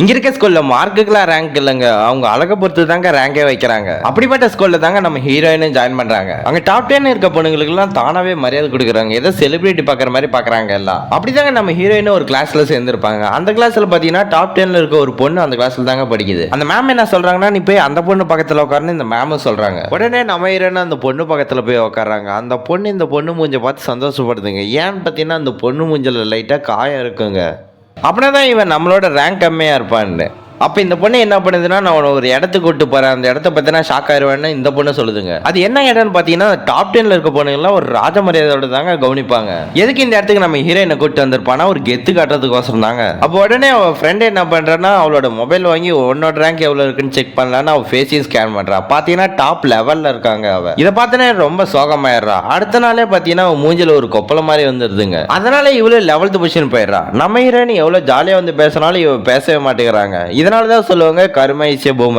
இங்க இருக்க ஸ்கூல்ல மார்க்குக்குலாம் ரேங்க் இல்லைங்க, அவங்க அழகை பொறுத்து தாங்க ரேங்கே வைக்கிறாங்க. அப்படிப்பட்ட ஸ்கூல்ல தாங்க நம்ம ஹீரோயினும் ஜாயின் பண்றாங்க. அங்க டாப் 10 இருக்க பொண்ணுங்களுக்கு எல்லாம் தானாவே மரியாதை கொடுக்குறாங்க. ஏதோ செலிபிரிட்டி பாக்குற மாதிரி பாக்குறாங்க எல்லாம். அப்படிதாங்க நம்ம ஹீரோயினும் ஒரு கிளாஸ்ல சேர்ந்திருப்பாங்க. அந்த கிளாஸ்ல பாத்தீங்கன்னா டாப் 10ல இருக்க ஒரு பொண்ணு அந்த கிளாஸ்ல தாங்க படிக்குது. அந்த மேம் என்ன சொல்றாங்கன்னா, நீ போய் அந்த பொண்ணு பக்கத்துல உட்காருன்னு இந்த மேமும் சொல்றாங்க. உடனே நம்ம ஹீரோயின் அந்த பொண்ணு பக்கத்துல போய் உட்காராங்க. அந்த பொண்ணு இந்த பொண்ணு மூஞ்ச பார்த்து சந்தோஷப்படுதுங்க. ஏன்னு பாத்தீங்கன்னா அந்த பொண்ணு மூஞ்சில லைட்டா காயம் இருக்குங்க. அப்படின்னா தான் இவன் நம்மளோட ரேங்க் கம்மியாக இருப்பான்னு. அப்போ இந்த பொண்ணு என்ன பண்ணுதுன்னா, நான் ஒரு இடத்துக்கு கூட்டு போகிறேன், அந்த இடத்த பற்றினா ஷாக் ஆயிடுவேன்னு இந்த பொண்ணு சொல்லுதுங்க. அது என்ன இடம்னு பார்த்தீங்கன்னா, டாப் 10ல இருக்க பொண்ணுங்களாம் ஒரு ராஜ மரியாதையோட தாங்க கவனிப்பாங்க. எதுக்கு இந்த இடத்துக்கு நம்ம ஹீரோயினை கூட்டு வந்திருப்பானா, ஒரு கெத்து காட்டுறதுக்கோசரம் தாங்க. அப்போ உடனே அவள் ஃப்ரெண்டு என்ன பண்ணுறான்னா, அவளோட மொபைல் வாங்கி உன்னோட ரேங்க் எவ்வளோ இருக்குன்னு செக் பண்ணலான்னு அவள் ஃபேஸையும் ஸ்கேன் பண்ணுறா. பார்த்தீங்கன்னா டாப் லெவலில் இருக்காங்க அவள். இதை பார்த்தோன்னே ரொம்ப சோகமாயிடுறா. அடுத்த நாளே பார்த்தீங்கன்னா அவன் மூஞ்சில் ஒரு கொப்பளை மாதிரி வந்துடுதுங்க. அதனால இவ்வளோ 11th பொசிஷன் போயிடுறா. நம்ம ஹீரோயின் எவ்வளோ ஜாலியாக வந்து பேசினாலும் இவ பேசவே மாட்டேங்கிறாங்க. இதனால தான் சொல்லுவாங்க கருமை பூமி.